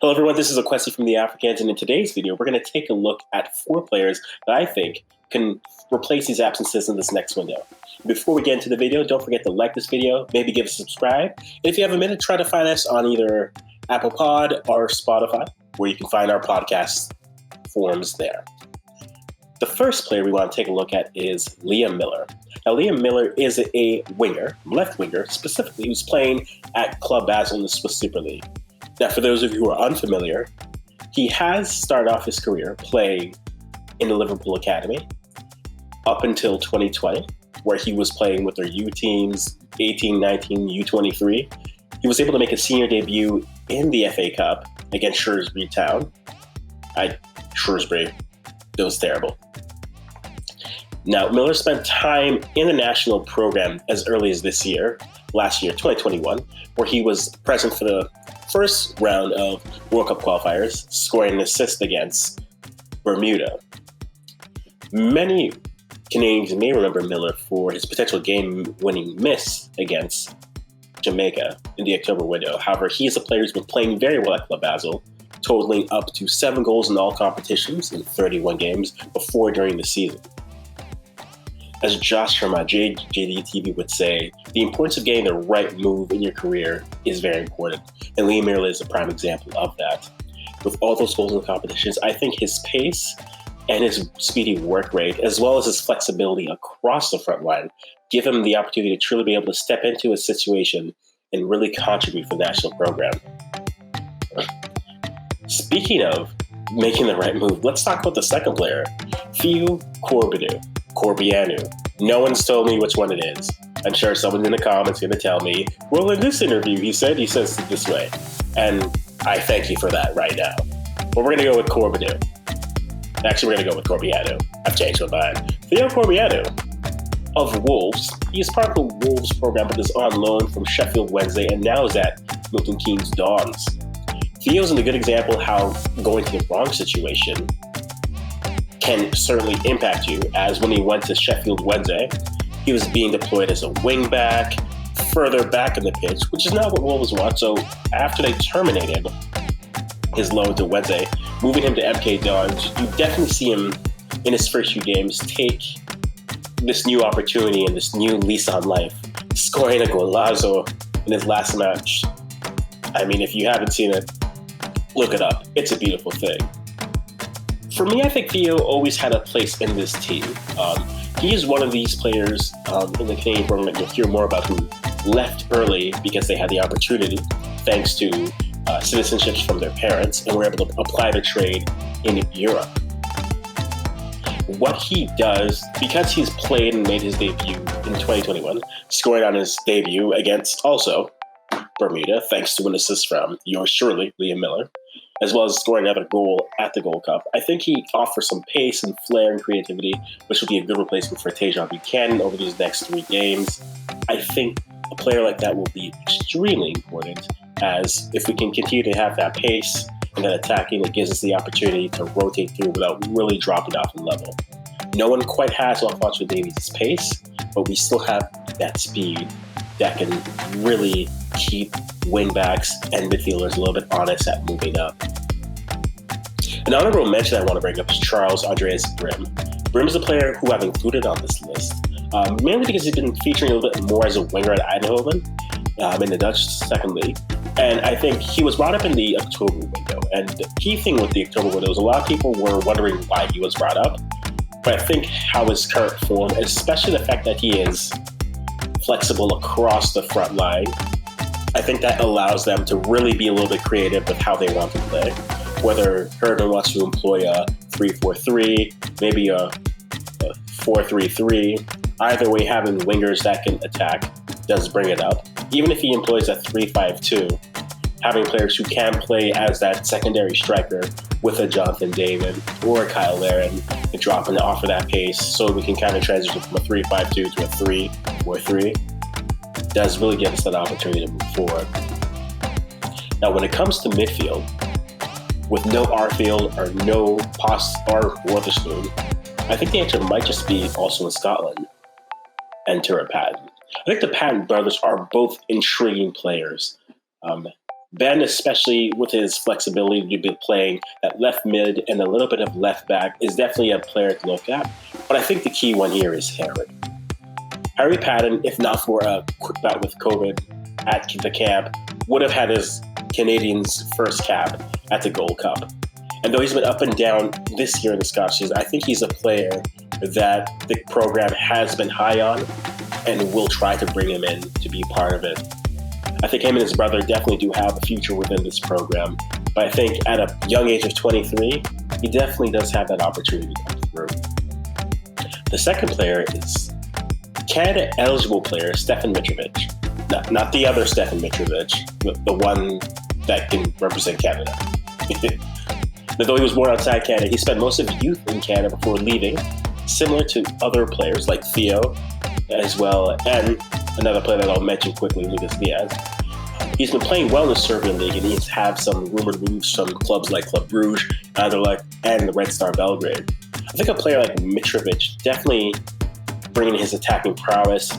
Hello everyone, this is Akwesi from the Africans, and in today's video, we're going to take a look at 4 players that I think can replace these absences in this next window. Before we get into the video, don't forget to like this video, maybe give us a subscribe, and if you have a minute, try to find us on either Apple Pod or Spotify, where you can find our podcast forms there. The first player we want to take a look at is Liam Miller. Now, Liam Miller is a winger, left winger specifically, who's playing at Club Basel in the Swiss Super League. Now, for those of you who are unfamiliar, he has started off his career playing in the Liverpool Academy up until 2020, where he was playing with their U teams, 18, 19, U23. He was able to make a senior debut in the FA Cup against Shrewsbury Town. Shrewsbury, it was terrible. Now, Miller spent time in the national program as early as last year, 2021, where he was present for the first round of World Cup qualifiers, scoring an assist against Bermuda. Many Canadians may remember Miller for his potential game-winning miss against Jamaica in the October window. However, he is a player who's been playing very well at Club Basel, totaling up to 7 goals in all competitions in 31 games before during the season. As Josh from JDTV would say, the importance of getting the right move in your career is very important, and Liam Miller is a prime example of that. With all those goals in the competitions, I think his pace and his speedy work rate, as well as his flexibility across the front line, give him the opportunity to truly be able to step into a situation and really contribute for the national program. Speaking of making the right move, let's talk about the second player, Theo Corbianu. No one's told me which one it is. I'm sure someone in the comments is going to tell me, well, in this interview, he says it this way. And I thank you for that right now. But we're going to go with Corbianu. Actually, we're going to go with Corbiano. I've changed my mind. Theo Corbiano of Wolves. He is part of the Wolves program, but is on loan from Sheffield Wednesday and now is at Milton Keynes Dons. Theo's a good example how going to the wrong situation can certainly impact you, as when he went to Sheffield Wednesday, he was being deployed as a wing back, further back in the pitch, which is not what Wolves want. So after they terminated his loan to Wednesday, moving him to MK Dons, you definitely see him in his first few games take this new opportunity and this new lease on life, scoring a golazo in his last match. I mean, if you haven't seen it, look it up. It's a beautiful thing. For me, I think Theo always had a place in this team. He is one of these players in the Canadian program that you'll hear more about who left early because they had the opportunity, thanks to citizenships from their parents, and were able to apply the trade in Europe. What he does, because he's played and made his debut in 2021, scoring on his debut against also Bermuda, thanks to an assist from yours truly, Liam Miller, as well as scoring another goal at the Gold Cup. I think he offers some pace and flair and creativity, which will be a good replacement for Tejan Buchanan over these next 3 games. I think a player like that will be extremely important, as if we can continue to have that pace and that attacking, it gives us the opportunity to rotate through without really dropping off in level. No one quite has Alphonso Davies' pace, but we still have that speed that can really keep wingbacks and midfielders a little bit honest at moving up. An honourable mention I want to bring up is Charles Andreas Brim. Brim is a player who I've included on this list, mainly because he's been featuring a little bit more as a winger at Eindhoven in the Dutch second league. And I think he was brought up in the October window. And the key thing with the October window is a lot of people were wondering why he was brought up. But I think how his current form, especially the fact that he is flexible across the front line, I think that allows them to really be a little bit creative with how they want to play. Whether Herman wants to employ a 3-4-3, maybe a 4-3-3, either way, having wingers that can attack does bring it up. Even if he employs a 3-5-2, having players who can play as that secondary striker with a Jonathan David or a Kyle Larin and drop and offer that pace so we can kind of transition from a 3-5-2 to a 3-4-3 does really give us that opportunity to move forward. Now, when it comes to midfield, with no Arfield or no Post or Witherspoon, I think the answer might just be also in Scotland, and Patton. I think the Patton brothers are both intriguing players. Ben, especially with his flexibility to be playing at left mid and a little bit of left back, is definitely a player to look at. But I think the key one here is Harry. Harry Patton, if not for a quick bout with COVID at the camp, would have had his Canadians' first cap at the Gold Cup. And though he's been up and down this year in the Scottish season, I think he's a player that the program has been high on and will try to bring him in to be part of it. I think him and his brother definitely do have a future within this program, but I think at a young age of 23, he definitely does have that opportunity to come through. The second player is Canada-eligible player Stefan Mitchemich. Not the other Stefan Mitchemich, the one that can represent Canada. Though he was born outside Canada, he spent most of his youth in Canada before leaving, similar to other players like Theo as well, and another player that I'll mention quickly, Lucas Diaz. He's been playing well in the Serbian league, and he's had some rumored moves from clubs like Club Brugge and the Red Star Belgrade. I think a player like Mitrovic definitely bringing his attacking prowess,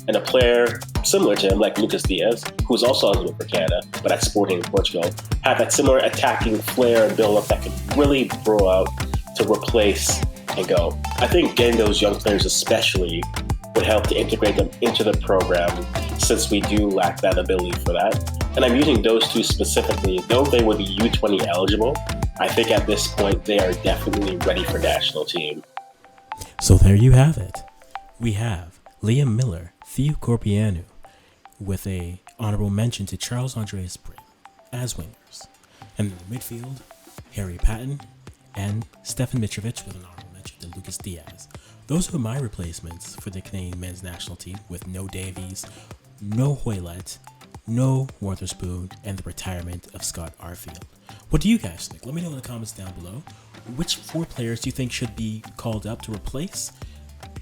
and a player similar to him like Lucas Diaz, who's also eligible for Canada, but at Sporting in Portugal, have that similar attacking flair and build-up that can really throw out to replace and go. I think getting those young players especially would help to integrate them into the program, since we do lack that ability for that. And I'm using those two specifically, though they would be U20 eligible. I think at this point they are definitely ready for national team. So there you have it. We have Liam Miller, Theo Corbianu, with a honourable mention to Charles Andreas Brim as wingers. And in the midfield, Harry Patton and Stefan Mitchemich with an honourable mention to Lucas Diaz. Those are my replacements for the Canadian men's national team, with no Davies, no Hoylett, no Witherspoon, and the retirement of Scott Arfield. What do you guys think? Let me know in the comments down below. Which 4 players do you think should be called up to replace?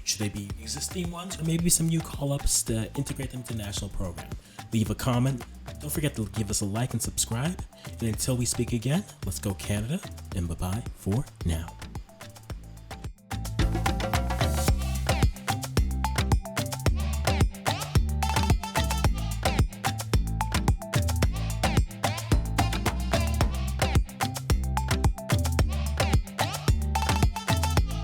Should they be existing ones, or maybe some new call-ups to integrate them to the national program? Leave a comment. Don't forget to give us a like and subscribe. And until we speak again, let's go Canada, and bye-bye for now.